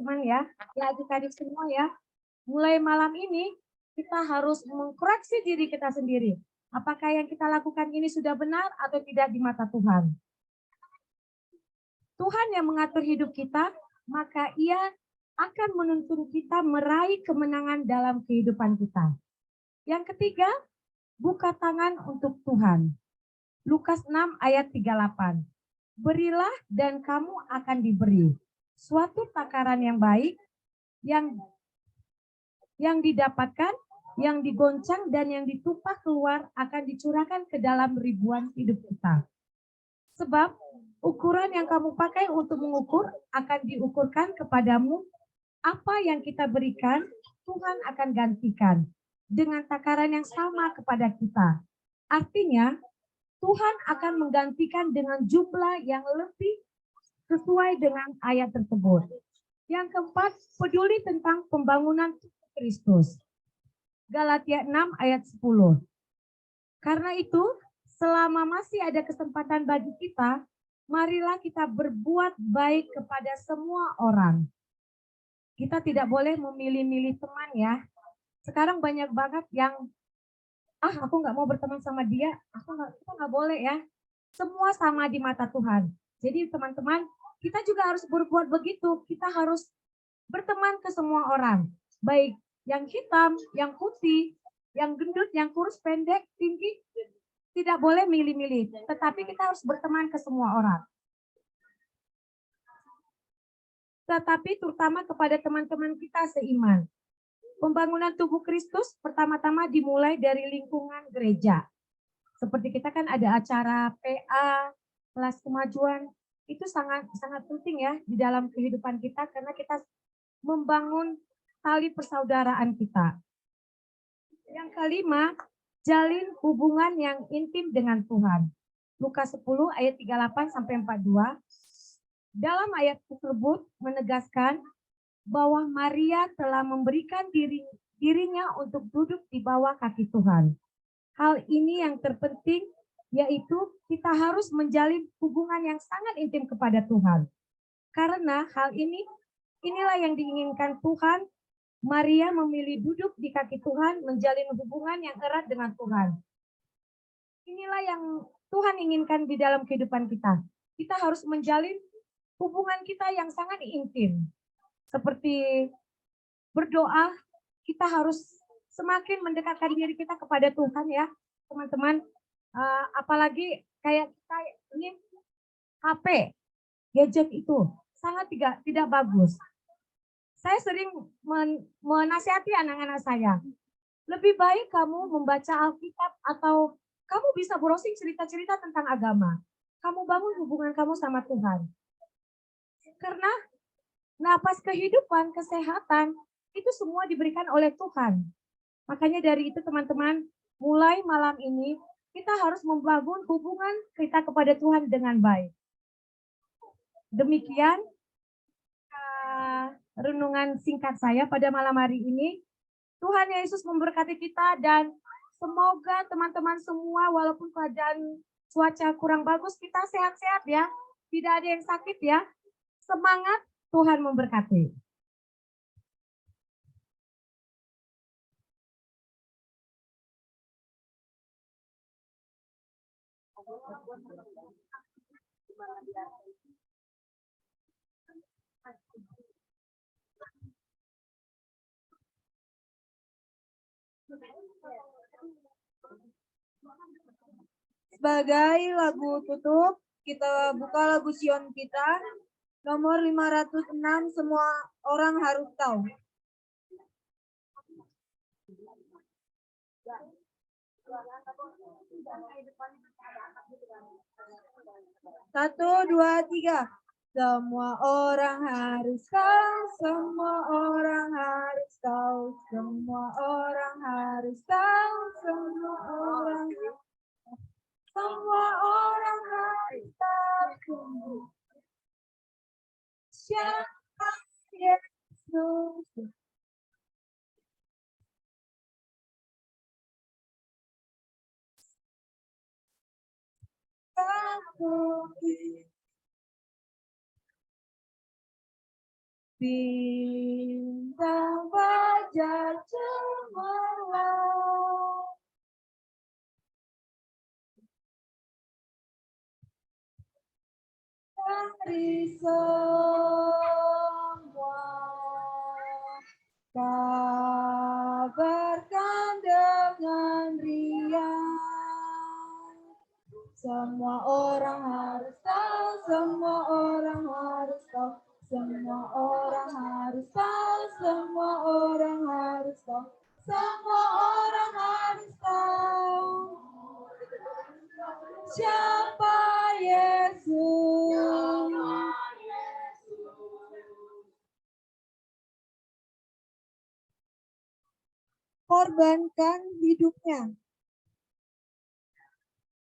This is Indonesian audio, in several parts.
teman-teman ya adik-adik semua ya. Mulai malam ini kita harus mengkoreksi diri kita sendiri. Apakah yang kita lakukan ini sudah benar atau tidak di mata Tuhan? Tuhan yang mengatur hidup kita, maka Ia akan menuntun kita meraih kemenangan dalam kehidupan kita. Yang ketiga, buka tangan untuk Tuhan. Lukas 6 ayat 38. Berilah dan kamu akan diberi. Suatu takaran yang baik, yang didapatkan, yang digoncang dan yang ditumpah keluar akan dicurahkan ke dalam ribuan hidup kita. Sebab ukuran yang kamu pakai untuk mengukur akan diukurkan kepadamu. Apa yang kita berikan, Tuhan akan gantikan dengan takaran yang sama kepada kita. Artinya, Tuhan akan menggantikan dengan jumlah yang lebih sesuai dengan ayat tersebut. Yang keempat, peduli tentang pembangunan tubuh Kristus. Galatia 6 ayat 10. Karena itu, selama masih ada kesempatan bagi kita, marilah kita berbuat baik kepada semua orang. Kita tidak boleh memilih-milih teman ya. Sekarang banyak banget yang, aku nggak mau berteman sama dia, kita nggak boleh ya. Semua sama di mata Tuhan. Jadi teman-teman, kita juga harus berbuat begitu. Kita harus berteman ke semua orang. Baik yang hitam, yang putih, yang gendut, yang kurus, pendek, tinggi. Tidak boleh milih-milih. Tetapi kita harus berteman ke semua orang. Tetapi terutama kepada teman-teman kita seiman. Pembangunan tubuh Kristus pertama-tama dimulai dari lingkungan gereja. Seperti kita kan ada acara PA, kelas kemajuan, itu sangat penting ya di dalam kehidupan kita karena kita membangun tali persaudaraan kita. Yang kelima, jalin hubungan yang intim dengan Tuhan. Lukas 10 ayat 38 sampai 42. Dalam ayat tersebut menegaskan bahwa Maria telah memberikan dirinya untuk duduk di bawah kaki Tuhan. Hal ini yang terpenting, yaitu kita harus menjalin hubungan yang sangat intim kepada Tuhan. Karena hal inilah yang diinginkan Tuhan. Maria memilih duduk di kaki Tuhan, menjalin hubungan yang erat dengan Tuhan. Inilah yang Tuhan inginkan di dalam kehidupan kita. Kita harus menjalin hubungan kita yang sangat intim. Seperti berdoa, kita harus semakin mendekatkan diri kita kepada Tuhan ya, teman-teman. Apalagi kayak ini HP, gadget itu sangat tidak bagus. Saya sering menasihati anak-anak saya. Lebih baik kamu membaca Alkitab atau kamu bisa browsing cerita-cerita tentang agama. Kamu bangun hubungan kamu sama Tuhan. Karena napas kehidupan, kesehatan, itu semua diberikan oleh Tuhan. Makanya dari itu teman-teman, mulai malam ini kita harus membangun hubungan kita kepada Tuhan dengan baik. Demikian renungan singkat saya pada malam hari ini. Tuhan Yesus memberkati kita dan semoga teman-teman semua walaupun keadaan cuaca kurang bagus, kita sehat-sehat ya. Tidak ada yang sakit ya. Semangat, Tuhan memberkati. Sebagai lagu tutup, kita buka lagu Sion kita, nomor 506, semua orang harus tahu. Satu, dua, tiga. Semua orang harus tahu, semua orang harus tahu, semua orang harus tahu, semua orang harus tahu. Semua orang harus tahu. Siapa Yesus? bintang fajar cemerlang. Dari semua kabarkan dengan riang. Semua orang harus tahu, semua orang harus tahu, semua orang harus tahu, semua orang harus tahu, semua orang harus tahu. Siapa Yesus? Korbankan hidupnya,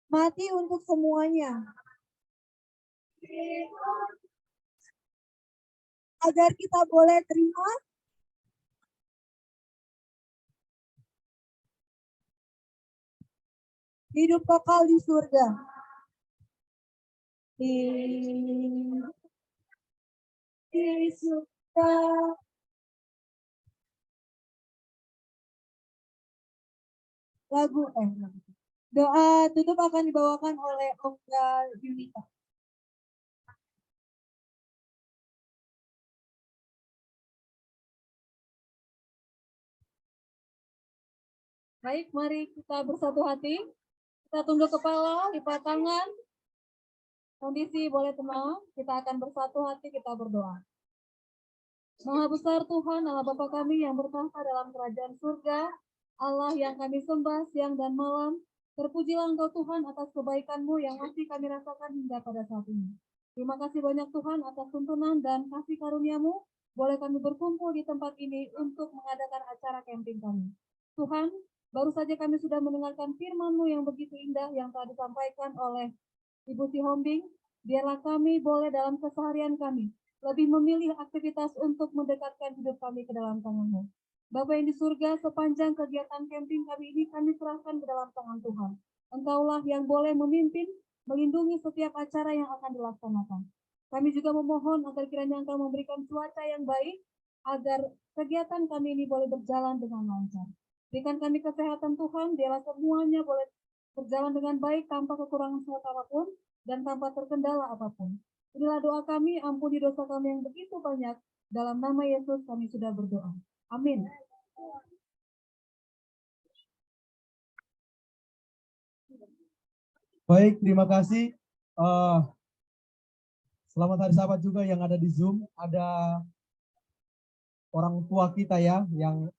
mati untuk semuanya, agar kita boleh terima hidup kekal di surga. Hidup di surga. Doa tutup akan dibawakan oleh Olga Yunita. Baik, mari kita bersatu hati. Kita tunduk kepala, lipat tangan. Kondisi boleh tenang. Kita akan bersatu hati, kita berdoa. Maha besar Tuhan, Allah Bapa kami yang bertahta dalam kerajaan surga, Allah yang kami sembah siang dan malam. Terpujilah Engkau Tuhan atas kebaikan-Mu yang masih kami rasakan hingga pada saat ini. Terima kasih banyak Tuhan atas tuntunan dan kasih karunia-Mu. Boleh kami berkumpul di tempat ini untuk mengadakan acara camping kami. Tuhan, baru saja kami sudah mendengarkan firman-Mu yang begitu indah yang telah disampaikan oleh Ibu Sihombing. Biarlah kami boleh dalam keseharian kami lebih memilih aktivitas untuk mendekatkan hidup kami ke dalam tangan-Mu. Bapa yang di surga, sepanjang kegiatan camping kami ini kami serahkan ke dalam tangan Tuhan. Engkaulah yang boleh memimpin, melindungi setiap acara yang akan dilaksanakan. Kami juga memohon agar kiranya Engkau memberikan cuaca yang baik, agar kegiatan kami ini boleh berjalan dengan lancar. Berikan kami kesehatan Tuhan, biarlah semuanya boleh berjalan dengan baik tanpa kekurangan suatu apapun dan tanpa terkendala apapun. Inilah doa kami, ampuni dosa kami yang begitu banyak. Dalam nama Yesus kami sudah berdoa. Amin. Baik, terima kasih. Selamat hari Sahabat juga yang ada di Zoom. Ada orang tua kita ya yang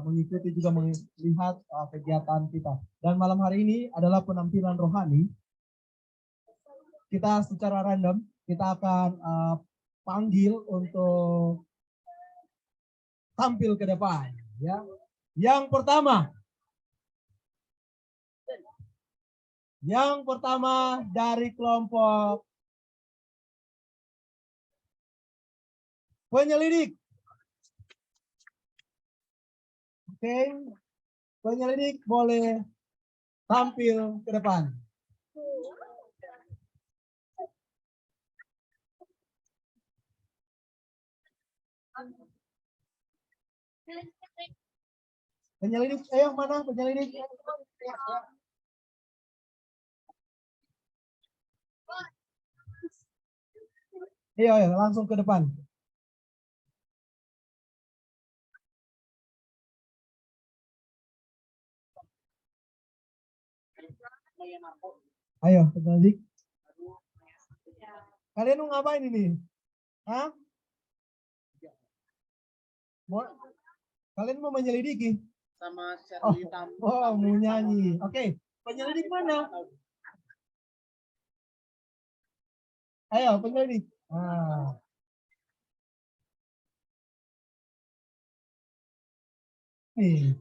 mengikuti juga melihat kegiatan kita. Dan malam hari ini adalah penampilan rohani. Kita secara random kita akan panggil untuk tampil ke depan ya. Yang pertama dari kelompok penyelidik. Oke, penyelidik boleh tampil ke depan. Penyelidik, yang mana penyelidik? Iya, langsung ke depan. Ayo, penyelidik. Kalian mau ngapain ini? Hah? Kalian mau menyelidiki? Sama Shirley mau nyanyi. Oke, penyelidik mana? Ayo, penyelidik. Nih.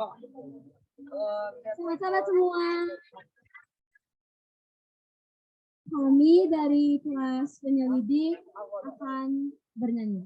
Sahabat-sahabat semua, kami dari kelas penyelidik akan bernyanyi.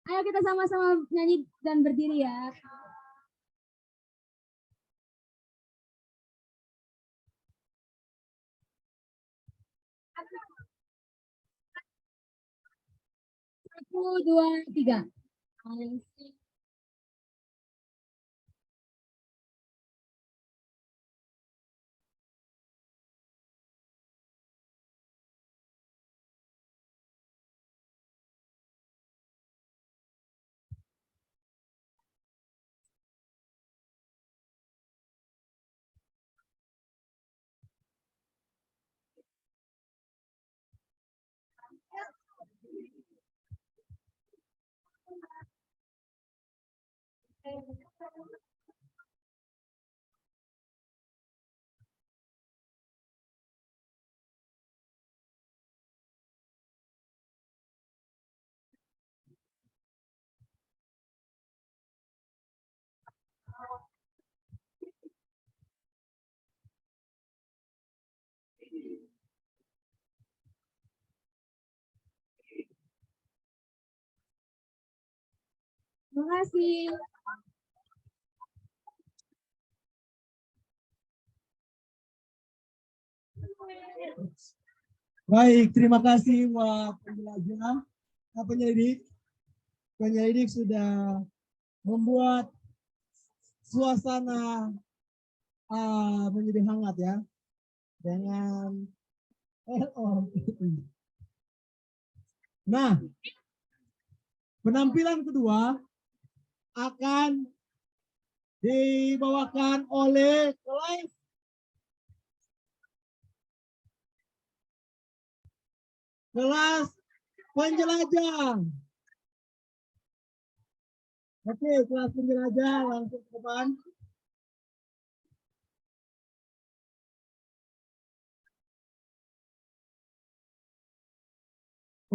Ayo kita sama-sama nyanyi dan berdiri ya. Satu, dua, tiga. Terima kasih. Baik, terima kasih buat penjelasan. Penyelidik, penyelidik sudah membuat suasana menjadi hangat ya dengan Nah, penampilan kedua akan dibawakan oleh kelas penjelajah. Oke, kelas penjelajah langsung ke depan.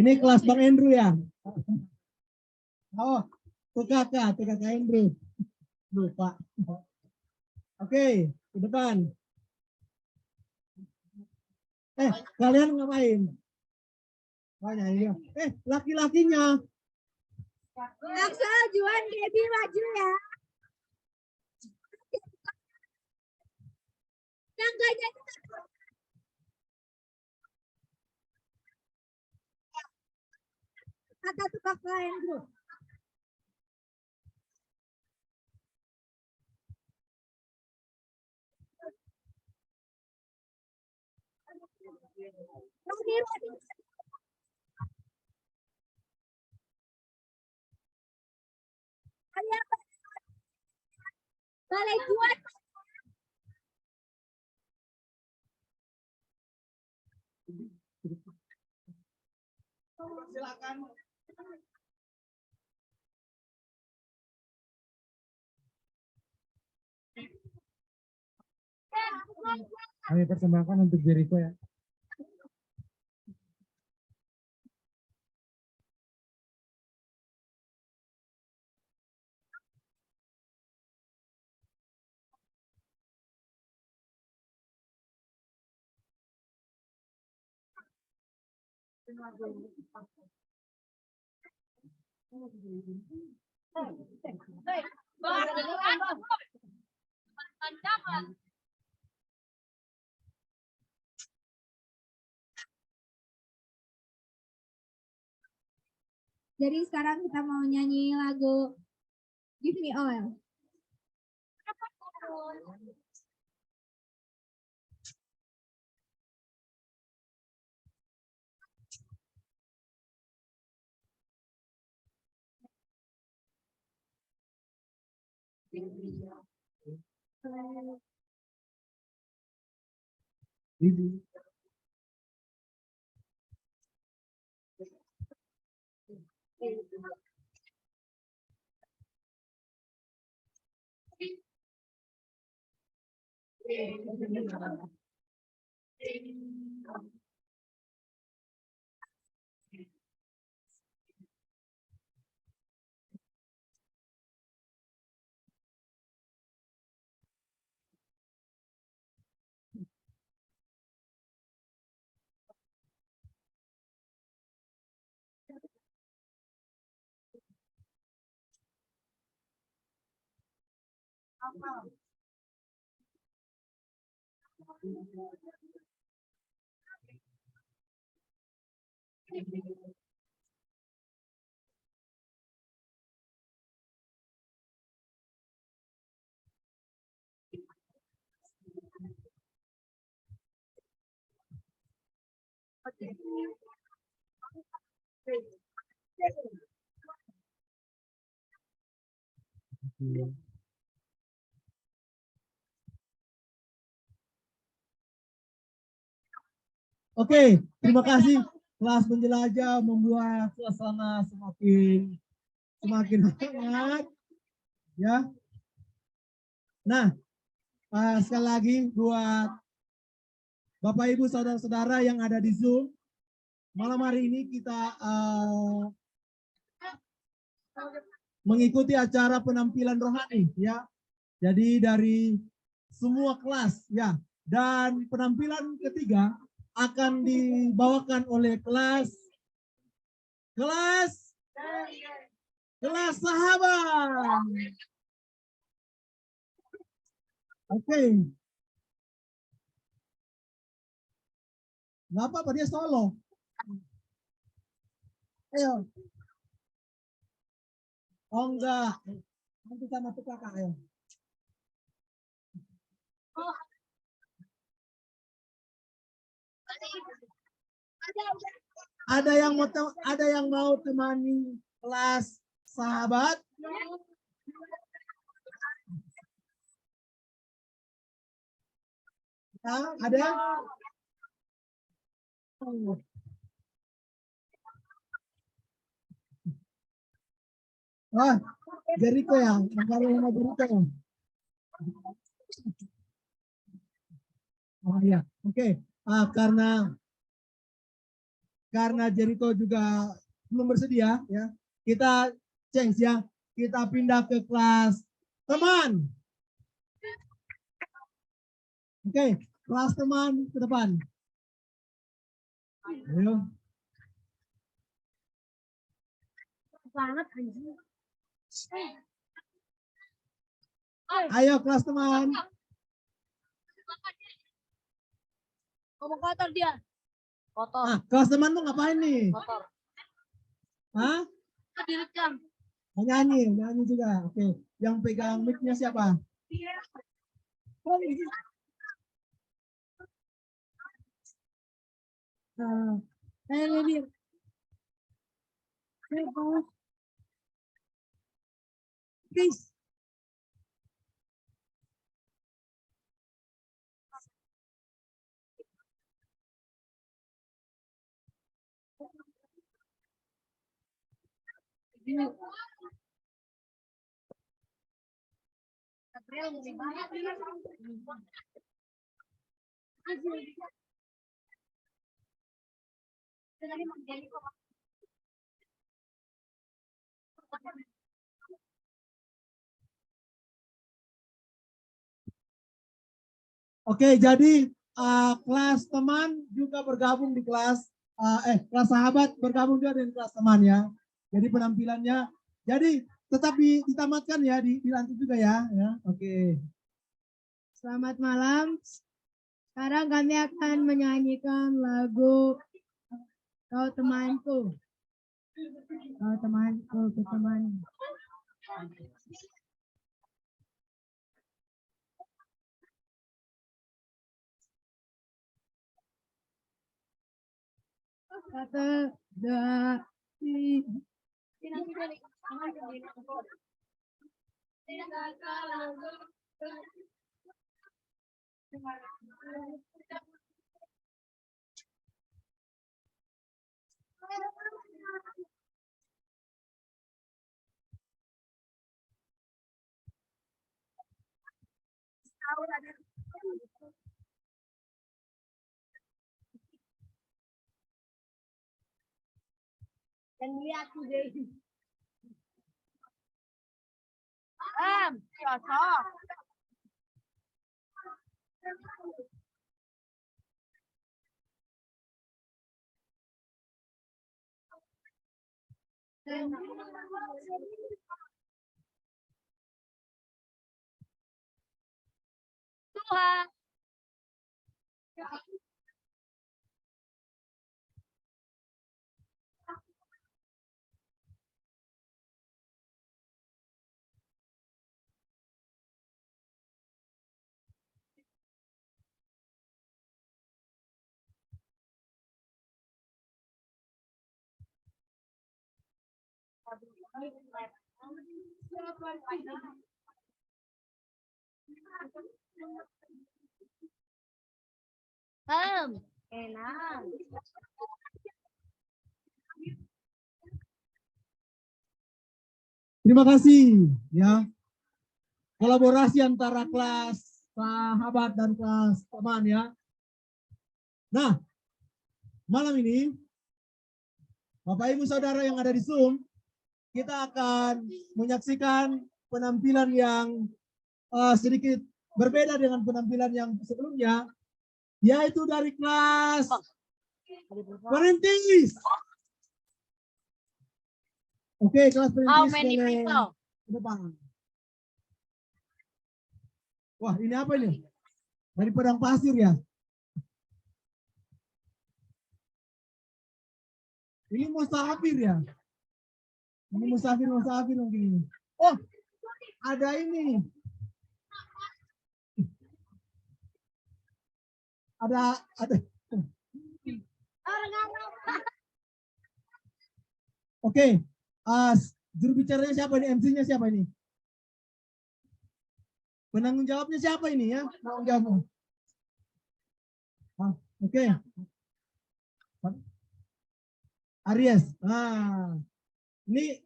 Ini kelas Bang Andrew ya. Oh, tuh kakak Andrew. Lupa. Oke, ke depan. Kalian ngapain? Banyak. Laki-lakinya. Axel, Juan, Debbie maju ya. Yang gak jadi. Kata tukang lain bro. Lagi. Balai Juan. Silakan. Kami persembahkan untuk Jericho ya. Jadi sekarang kita mau nyanyi lagu Give Me Oil. Oke, terima kasih. Kelas menjelajah membuat suasana semakin hangat, ya. Nah, sekali lagi buat Bapak Ibu saudara-saudara yang ada di Zoom, malam hari ini kita mengikuti acara penampilan rohani, ya. Jadi dari semua kelas, ya. Dan penampilan ketiga akan dibawakan oleh kelas sahabat. Oke. Nggak apa-apa, dia solo. Ayo. Oh enggak. Nanti sama tuh kakak, ayo. Ada yang mau temani kelas sahabat? Ya, ada? Wah, Jericho ya, kalau sama Jericho ya. Oh ya, oke. Karena Jericho juga belum bersedia, ya, kita change ya, kita pindah ke kelas teman. Oke, kelas teman ke depan. Ayo. Ayo kelas teman. Ngomong kotor dia. Kotor. Ah, kelas teman tuh ngapain nih? Kotor. Hah? Direkam. Mau nyanyi juga. Oke, yang pegang mic-nya siapa? Lebih. Please. Oke, jadi kelas teman juga bergabung di kelas kelas sahabat bergabung juga dengan kelas teman ya. Jadi penampilannya, jadi tetap ditamatkan ya, dilanjut juga ya. Oke. Selamat malam. Sekarang kami akan menyanyikan lagu Kau Temanku. Kau temanku, ku teman. Satu, dua, tiga. Dan lihat deh. Cocok. Tuhan. Enak. Terima kasih ya. Kolaborasi antara kelas sahabat dan kelas teman ya. Nah, malam ini Bapak Ibu Saudara yang ada di Zoom, kita akan menyaksikan penampilan yang sedikit berbeda dengan penampilan yang sebelumnya, yaitu dari kelas perintis. Oke, kelas perintis boleh ke depan. Wah, ini apa ini? Dari Padang Pasir ya? Ini musafir ya? Ini musafir mungkin ini. Oh, ada ini. Ada. Oke, juru bicaranya siapa ini? MC-nya siapa ini? Penanggung jawabnya siapa ini ya? Penanggung jawab. Oke. Aries. Nah, ini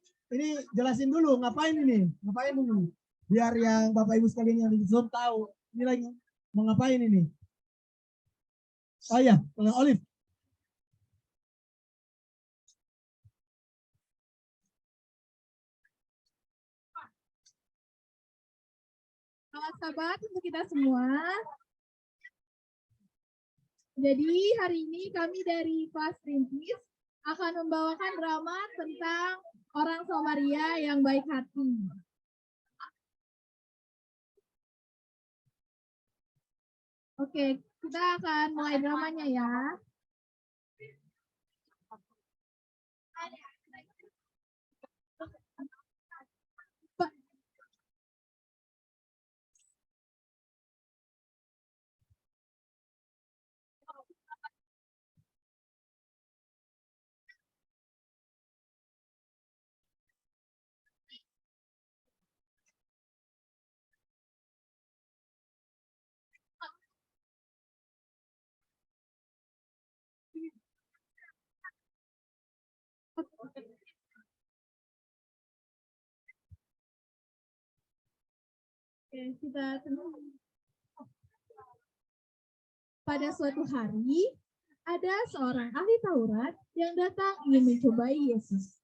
jelasin dulu ngapain ini? Ngapain ini? Biar yang Bapak Ibu sekalian yang di Zoom tahu ini lagi mau ngapain ini? Oh iya, Olive. Selamat sahabat untuk kita semua. Jadi hari ini kami dari kelas Perintis akan membawakan drama tentang orang Samaria yang baik hati. Oke, kita akan mulai dramanya ya. Oke, kita pada suatu hari ada seorang ahli Taurat yang datang ingin mencobai Yesus.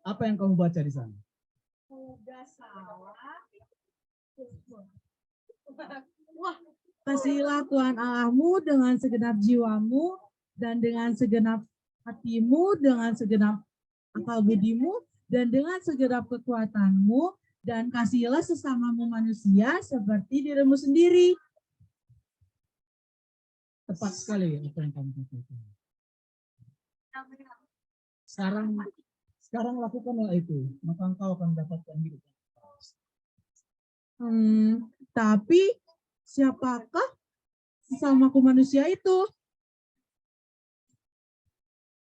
Apa yang kamu baca di sana? Kasihilah Tuhan Allahmu dengan segenap jiwamu dan dengan segenap hatimu, dengan segenap akal budimu, dan dengan segenap kekuatanmu, dan kasihilah sesamamu manusia seperti dirimu sendiri. Tepat sekali apa yang kamu katakan. Sekarang lakukanlah itu, maka engkau akan mendapatkan hidup. Tapi siapakah sesamaku manusia itu?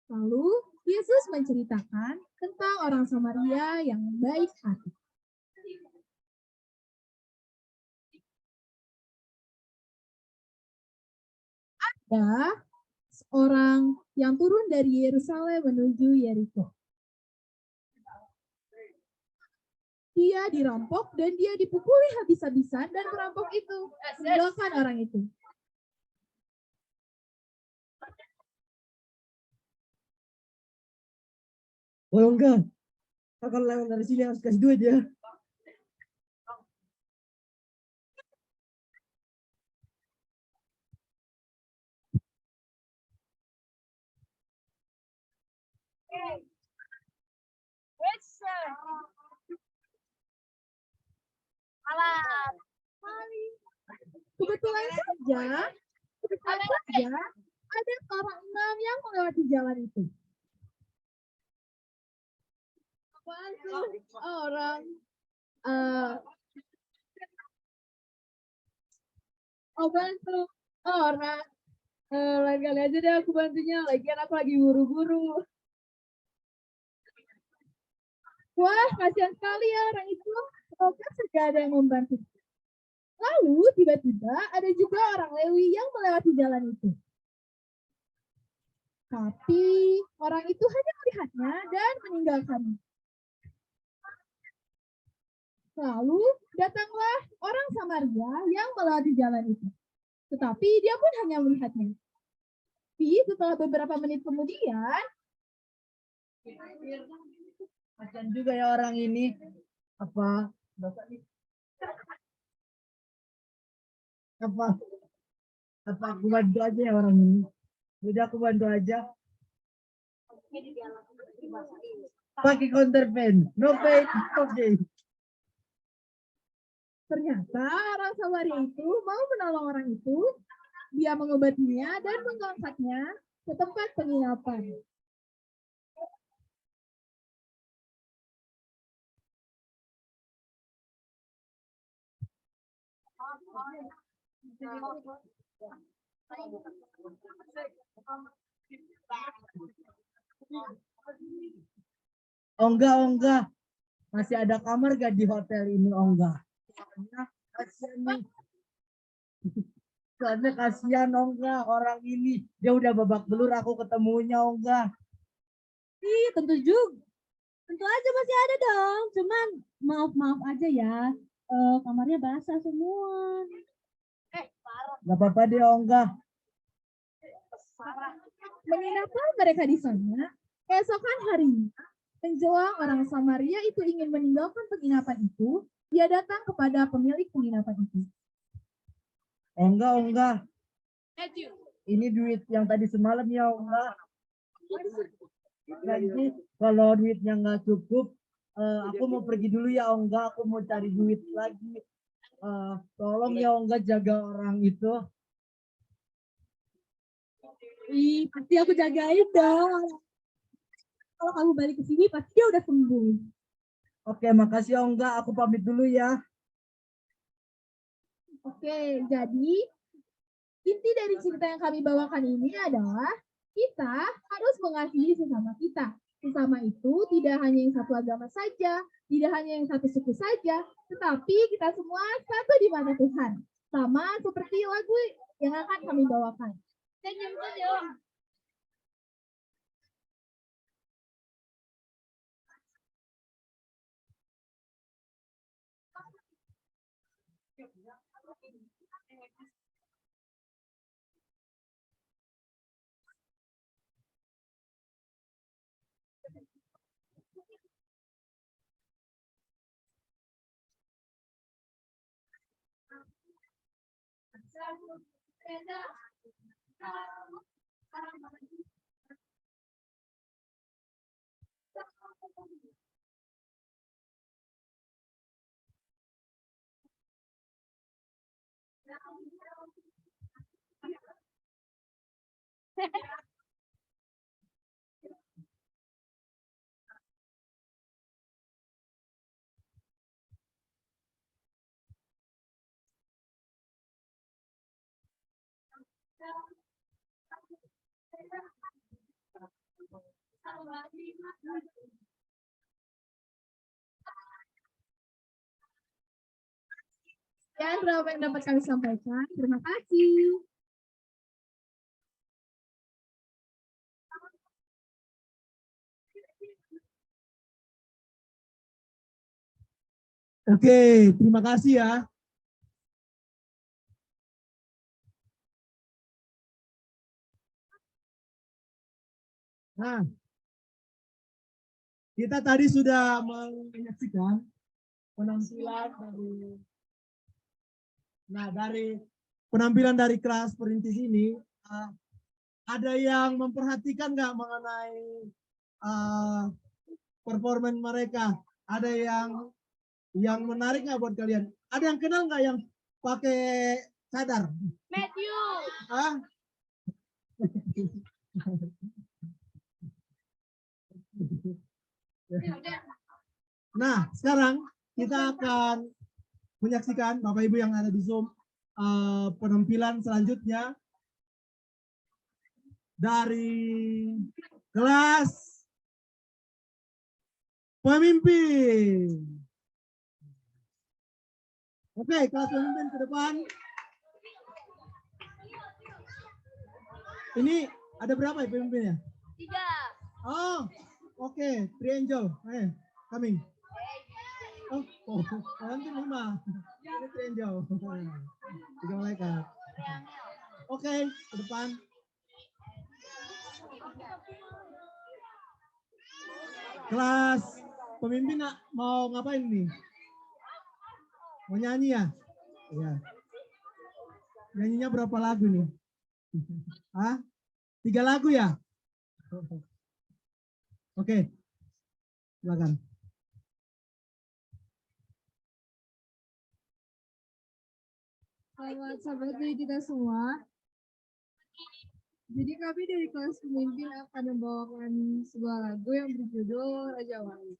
Lalu Yesus menceritakan tentang orang Samaria yang baik hati. Ada seorang yang turun dari Yerusalem menuju Yeriko. Dia dirampok dan dia dipukuli habis-habisan dan perampok itu meninggalkan orang itu. Oh enggak, kalau lewat dari sini harus kasih duit ya. Kebetulan saja ada seorang imam yang melewati jalan itu. Apaan tuh orang bantu orang lain kali aja deh aku bantunya, lagian aku lagi buru-buru. Wah, kasihan sekali ya orang itu. Semoga saja ada yang membantu. Lalu tiba-tiba ada juga orang Lewi yang melewati jalan itu. Tapi orang itu hanya melihatnya dan meninggalkannya. Lalu datanglah orang Samaria yang melewati jalan itu. Tetapi dia pun hanya melihatnya. Tapi setelah beberapa menit kemudian, Kasihan juga ya orang ini. Apa aku bantu aja ya orang ini. Udah aku bantu aja. Pakai counterpane. No pay. Oke. ternyata orang Samaria itu mau menolong orang itu. Dia mengobatinya dan mengangkatnya ke tempat penginapan. Oh enggak. Masih ada kamar gak di hotel ini? Oh enggak. Kasihan nih. Soalnya kasihan oh enggak orang ini. Dia udah babak belur aku ketemunya oh enggak. Ih, tentu juga. Tentu aja masih ada dong. Cuman maaf aja ya. Kamarnya basah semua. Gak apa-apa deh oh enggak. Menginaplah mereka di sana. Keesokan harinya, menjelang orang Samaria itu ingin meninggalkan penginapan itu, dia datang kepada pemilik penginapan itu. Oh enggak. Ini duit yang tadi semalam ya oh enggak. Nanti kalau duitnya nggak cukup, aku mau pergi dulu ya oh enggak. Aku mau cari duit lagi. Tolong ya oh enggak jaga orang itu. Ih, pasti aku jagain dong. Kalau kamu balik ke sini, pasti dia udah sembuh. Oke, makasih oh enggak. Aku pamit dulu ya. Oke, jadi inti dari cerita yang kami bawakan ini adalah kita harus mengasihi sesama kita. Sesama itu tidak hanya yang satu agama saja, tidak hanya yang satu suku saja, tetapi kita semua satu di mata Tuhan. Sama seperti lagu yang akan kami bawakan. Dan berapa yang dapat kami sampaikan. Terima kasih. Oke, terima kasih ya. Nah, kita tadi sudah menyaksikan penampilan dari penampilan dari kelas perintis ini. Ada yang memperhatikan nggak mengenai performan mereka? Ada yang menarik nggak buat kalian? Ada yang kenal nggak yang pakai cadar? Matthew. Hah? Nah, sekarang kita akan menyaksikan Bapak Ibu yang ada di Zoom penampilan selanjutnya dari kelas pemimpin. Oke, kelas pemimpin ke depan. Ini ada berapa ya pemimpinnya? 3. Oh, oke. Triangel. Coming. Oh, nanti 5. Ini triangel. 3 malaikat. Oke, ke depan. Kelas pemimpin mau ngapain nih? Mau nyanyi ya? Iya. Nyanyinya berapa lagu nih? Hah? 3 lagu ya? Oke. Silakan. Selamat sahabat dari kita semua. Jadi kami dari kelas pemimpin akan membawakan sebuah lagu yang berjudul Raja Wali.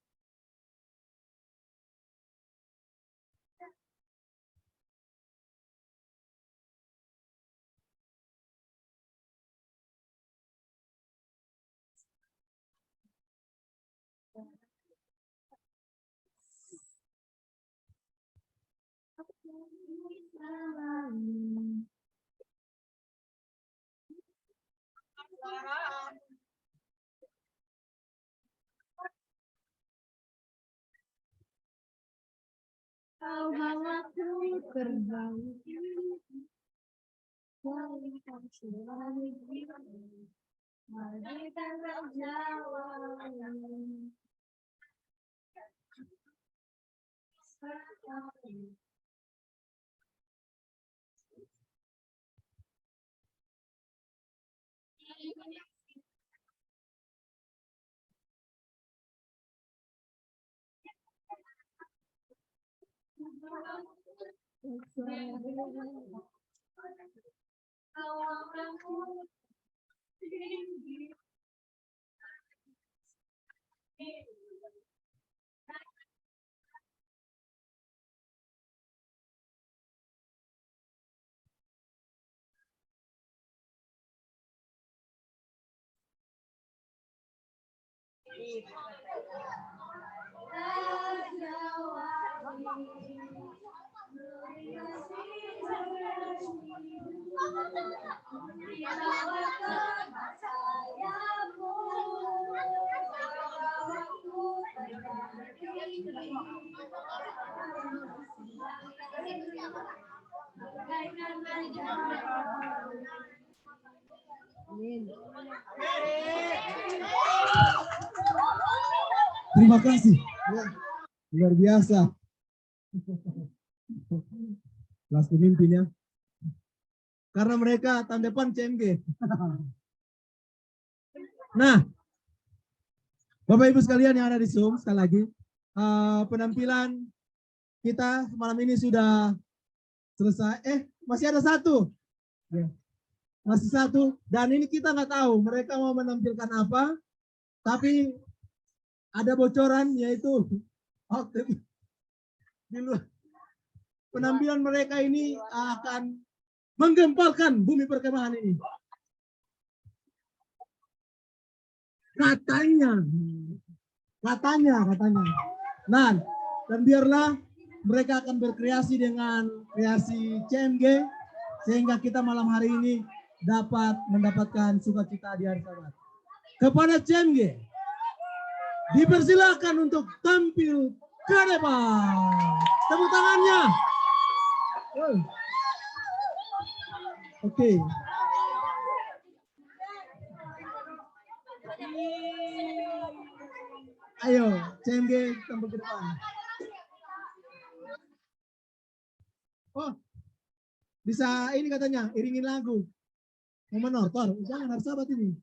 Kau bawaku terbang dari kasih bagaikan Raja Wali. Terima kasih. Ya, luar biasa. Kelas pemimpinnya. karena mereka tahun depan CMG. Nah, Bapak Ibu sekalian yang ada di Zoom, sekali lagi, penampilan kita malam ini sudah selesai. Masih ada satu. Ya, masih satu. Dan ini kita nggak tahu mereka mau menampilkan apa. Tapi ada bocoran yaitu di luar penampilan mereka ini akan menggemparkan bumi perkemahan ini. Katanya. Nah, dan biarlah mereka akan berkreasi dengan kreasi CMG sehingga kita malam hari ini dapat mendapatkan sukacita di hari Sabat. Kepada CMG dipersilakan untuk tampil ke depan. Tepuk tangannya. Oke. Ayo, CMG tampil ke depan. Oh, bisa ini katanya, iringin lagu. Mau menortor, jangan harus sahabat ini.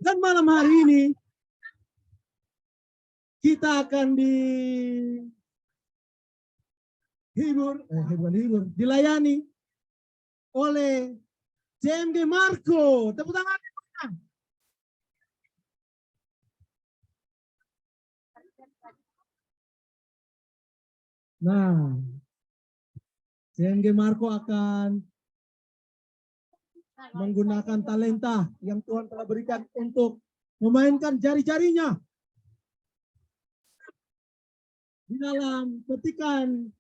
Dan malam hari ini kita akan dilayani oleh CMG Marco. Tepuk tangan. Nah, CMG Marco akan menggunakan talenta yang Tuhan telah berikan untuk memainkan jari-jarinya di dalam petikan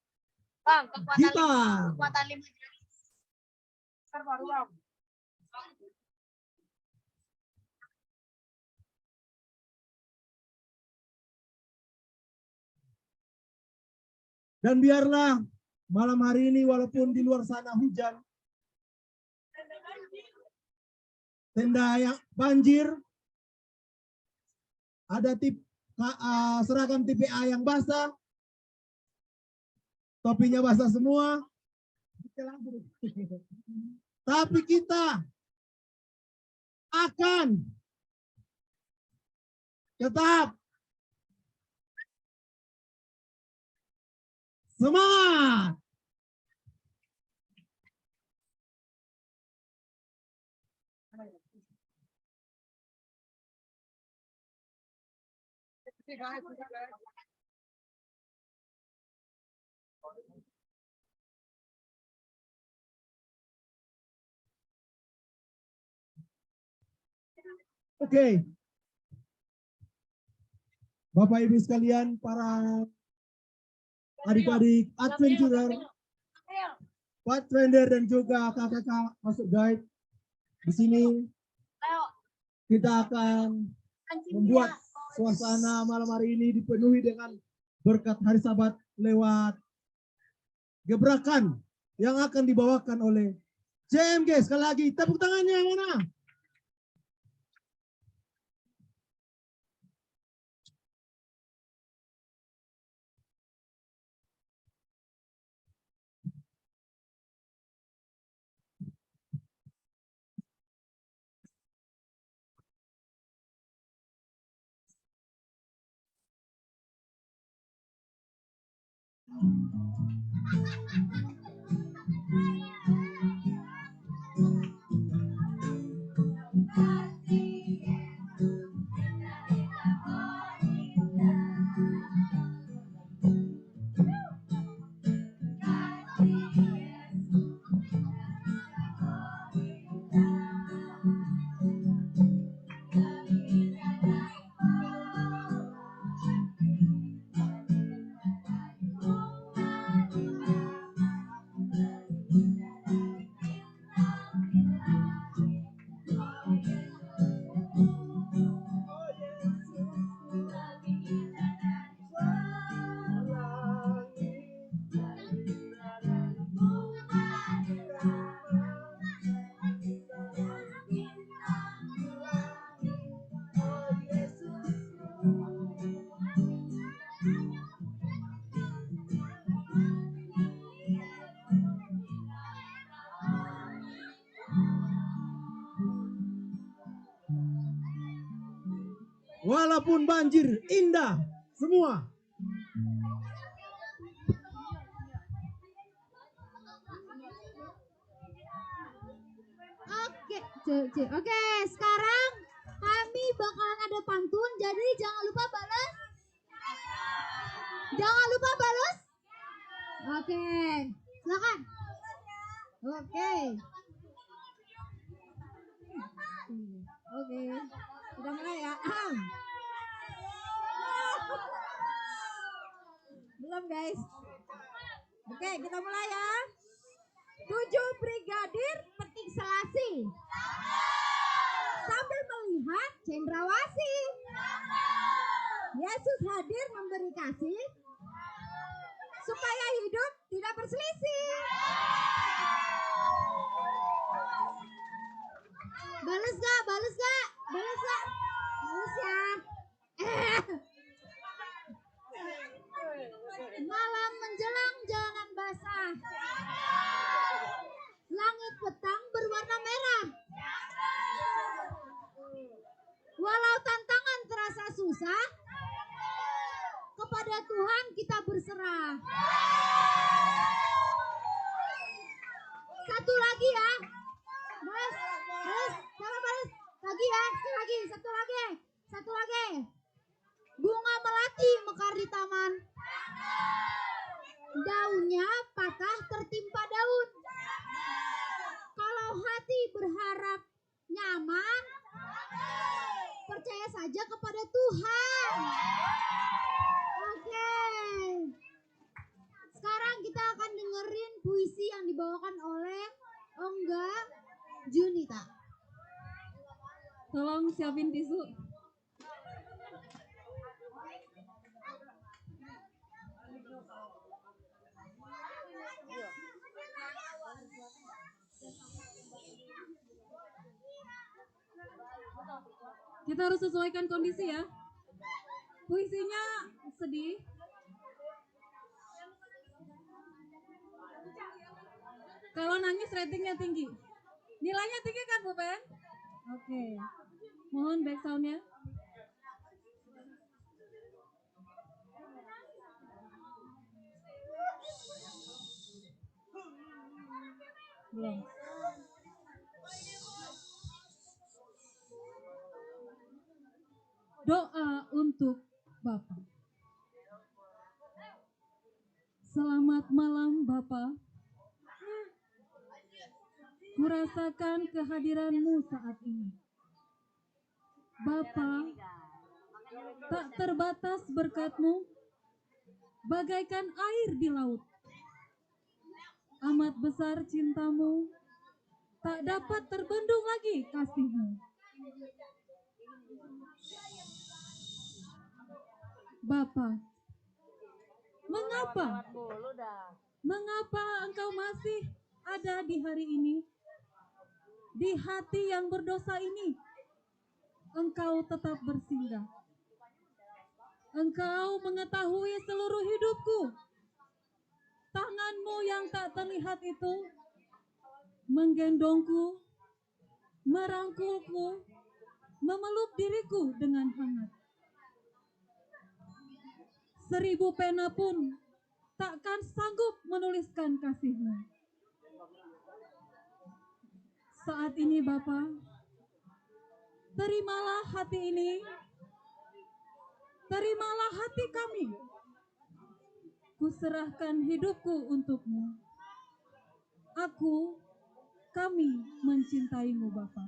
gitar. Kekuatan 5 jari. Dan biarlah malam hari ini walaupun di luar sana hujan, tenda yang banjir, ada seragam TPA yang basah, topinya basah semua. Tapi kita akan tetap semangat. Oke. Bapak Ibu sekalian, para adik-adik adventurer, pathfinder dan juga kakak-kakak masuk guide. Di sini kita akan membuat suasana malam hari ini dipenuhi dengan berkat hari Sabat lewat gebrakan yang akan dibawakan oleh CMG. Sekali lagi tepuk tangannya yang mana? Walaupun banjir, indah semua. Oke, sekarang kami bakalan ada pantun, jadi jangan lupa balas. Jangan lupa balas. Oke, silakan. Oke. Oke, udah mulai ya. Belum guys. Oke, kita mulai ya. 7 brigadir petik selasi. Sambil melihat cendrawasih. Yesus hadir memberi kasih supaya hidup tidak berselisih. Balas gak? Balas gak? Balas gak? Balas ya. Malam menjelang jalanan basah. Langit petang berwarna merah. Walau tantangan terasa susah, kepada Tuhan kita berserah. Satu lagi ya. Balas, balas, cara balas. Lagi ya, sekali lagi, satu lagi. Satu lagi. Bunga melati mekar di taman. Daunnya patah tertimpa daun. Kalau hati berharap nyaman, percaya saja kepada Tuhan. Oke. Sekarang kita akan dengerin puisi yang dibawakan oleh Ongga Junita. Tolong siapin tisu. Kita harus sesuaikan kondisi ya. Puisinya sedih. Kalau nangis ratingnya tinggi. Nilainya tinggi kan Bu Pen? Oke. Mohon back soundnya. Belum. Doa untuk Bapak. Selamat malam Bapak. Kurasakan kehadiranmu saat ini. Bapa, tak terbatas berkatmu, bagaikan air di laut. Amat besar cintamu, tak dapat terbendung lagi kasihmu. Bapa, mengapa? Mengapa engkau masih ada di hari ini? Di hati yang berdosa ini, engkau tetap bersinggah. Engkau mengetahui seluruh hidupku. Tanganmu yang tak terlihat itu menggendongku, merangkulku, memeluk diriku dengan hangat. 1000 pena pun takkan sanggup menuliskan kasih-Mu. Saat ini Bapa, terimalah hati ini, terimalah hati kami. Kuserahkan hidupku untuk-Mu. Kami mencintai-Mu Bapa.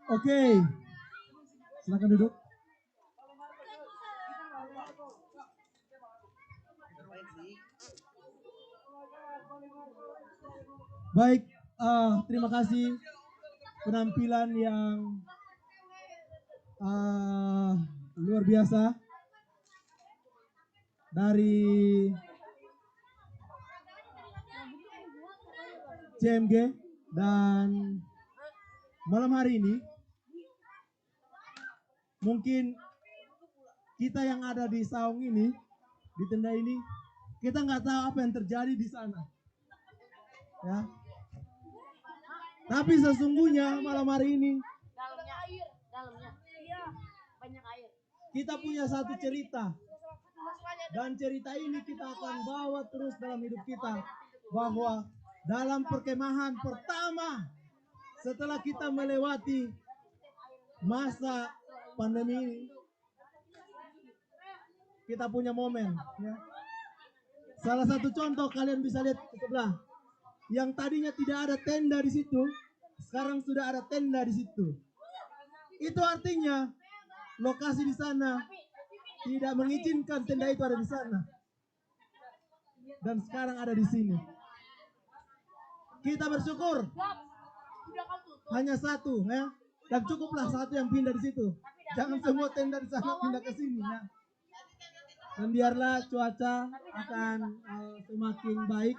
Oke, silakan duduk. Baik, terima kasih penampilan yang luar biasa dari CMG, dan malam hari ini mungkin kita yang ada di saung ini, di tenda ini, kita nggak tahu apa yang terjadi di sana, ya. Tapi sesungguhnya malam hari ini kita punya satu cerita, dan cerita ini kita akan bawa terus dalam hidup kita, bahwa dalam perkemahan pertama setelah kita melewati masa pandemi ini, kita punya momen, ya. Salah satu contoh, kalian bisa lihat ke sebelah, yang tadinya tidak ada tenda di situ, sekarang sudah ada tenda di situ. Itu artinya lokasi di sana tidak mengizinkan tenda itu ada di sana, dan sekarang ada di sini. Kita bersyukur hanya satu, ya, dan cukuplah satu yang pindah di situ. Jangan semua tenda di sana pindah ke sini, ya. Dan biarlah cuaca akan semakin baik.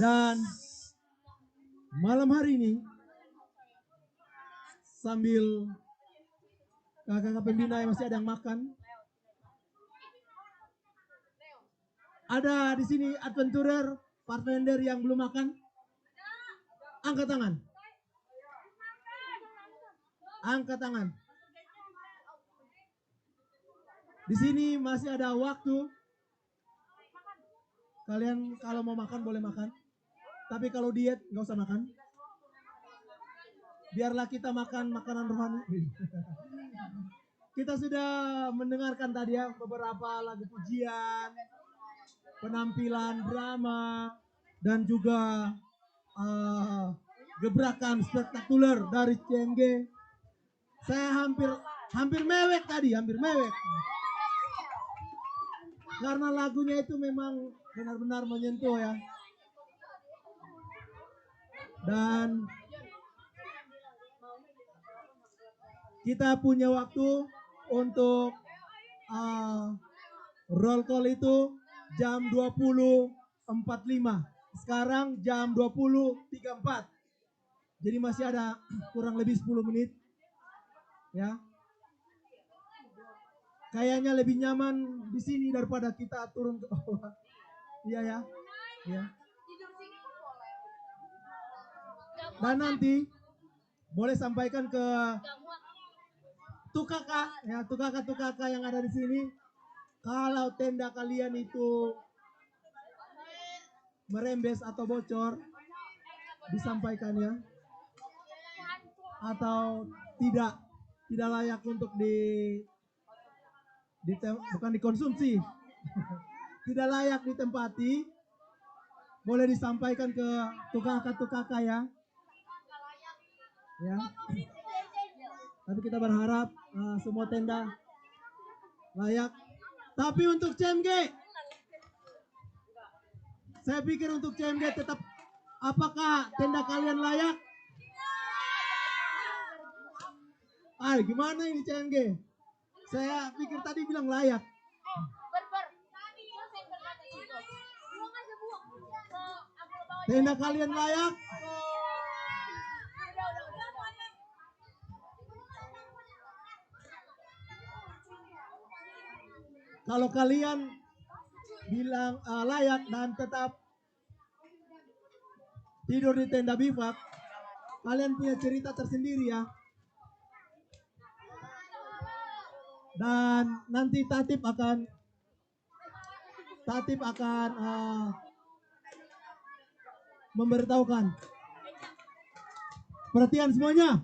Dan malam hari ini, sambil kakak-kakak pembina yang masih ada yang makan, ada di sini adventurer, Pathfinder yang belum makan, angkat tangan. Angkat tangan. Di sini masih ada waktu. Kalian kalau mau makan boleh makan. Tapi kalau diet nggak usah makan. biarlah kita makan makanan rohani. Kita sudah mendengarkan tadi ya beberapa lagu pujian, penampilan drama, dan juga gebrakan spektakuler dari CMG. Saya hampir mewek tadi, hampir mewek. Karena lagunya itu memang benar-benar menyentuh ya. Dan kita punya waktu untuk roll call itu jam 20.45. Sekarang jam 20.34. Jadi masih ada kurang lebih 10 menit. Ya. Kayaknya lebih nyaman di sini daripada kita turun ke bawah. Iya ya. Iya. Dan nanti boleh sampaikan ke tukaka ya, tukaka yang ada di sini. Kalau tenda kalian itu merembes atau bocor, disampaikan ya. Atau tidak layak untuk bukan dikonsumsi. Tidak layak ditempati. Boleh disampaikan ke tukaka ya. Ya. Tapi kita berharap semua tenda layak. Tapi untuk CMG, saya pikir untuk CMG tetap, apakah tenda kalian layak? Gimana ini CMG? Saya pikir tadi bilang layak. Tenda kalian layak? Kalau kalian bilang layak dan tetap tidur di tenda bivak, kalian punya cerita tersendiri ya. Dan nanti Tatip akan memberitahukan. Perhatian semuanya.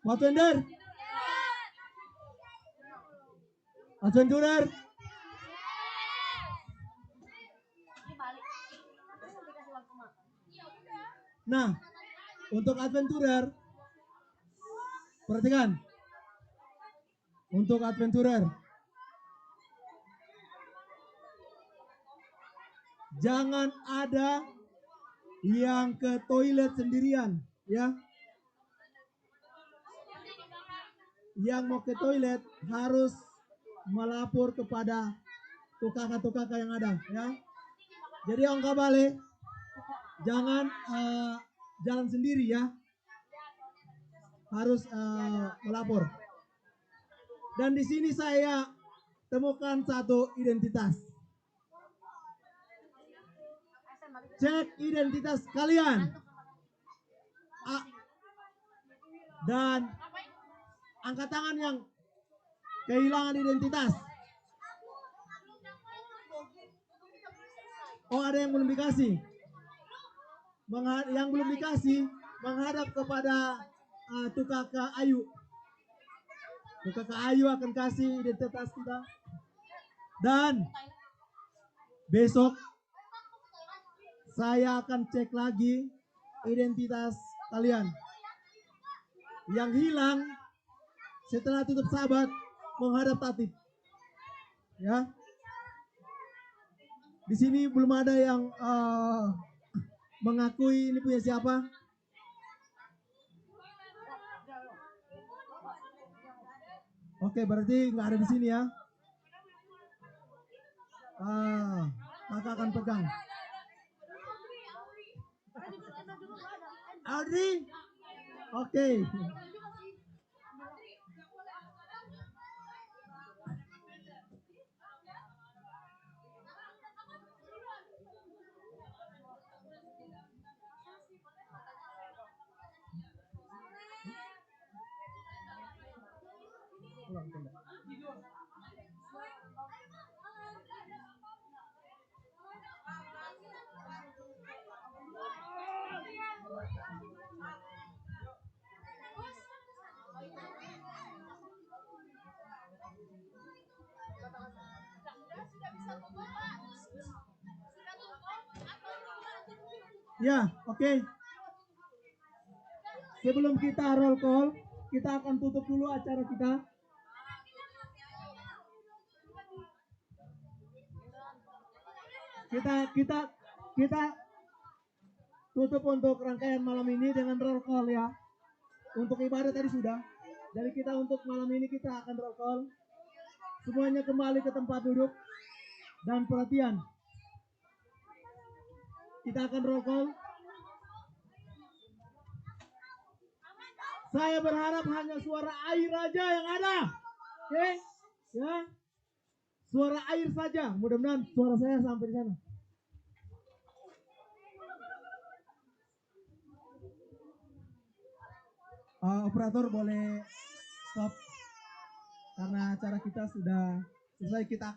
Watender. Adventurer. Nah, untuk adventurer, perhatikan. Untuk adventurer, jangan ada yang ke toilet sendirian, ya. Yang mau ke toilet harus melapor kepada tukaka yang ada, ya. Jadi ongkah balik, jangan jalan sendiri ya, harus melapor. Dan di sini saya temukan satu identitas. Cek identitas kalian. Dan angkat tangan yang kehilangan identitas. Oh, ada yang belum dikasih. Yang belum dikasih menghadap kepada Tukaka Ayu. Tukaka Ayu akan kasih identitas kita. Dan besok saya akan cek lagi identitas kalian. Yang hilang setelah tutup sahabat menghadap Tatip. Ya. Di sini belum ada yang mengakui ini punya siapa. Oke, berarti nggak ada di sini ya. Maka akan pegang. Audrey, oke. Ya, oke. Sebelum kita roll call, kita akan tutup dulu acara kita. Kita tutup untuk rangkaian malam ini dengan roll call ya. Untuk ibadah tadi sudah. Jadi kita untuk malam ini kita akan roll call. Semuanya kembali ke tempat duduk dan perhatian. Kita akan roll call. Saya berharap hanya suara air aja yang ada. Oke? Ya. Suara air saja. Mudah-mudahan suara saya sampai di sana. Operator boleh stop karena acara kita sudah selesai. Kita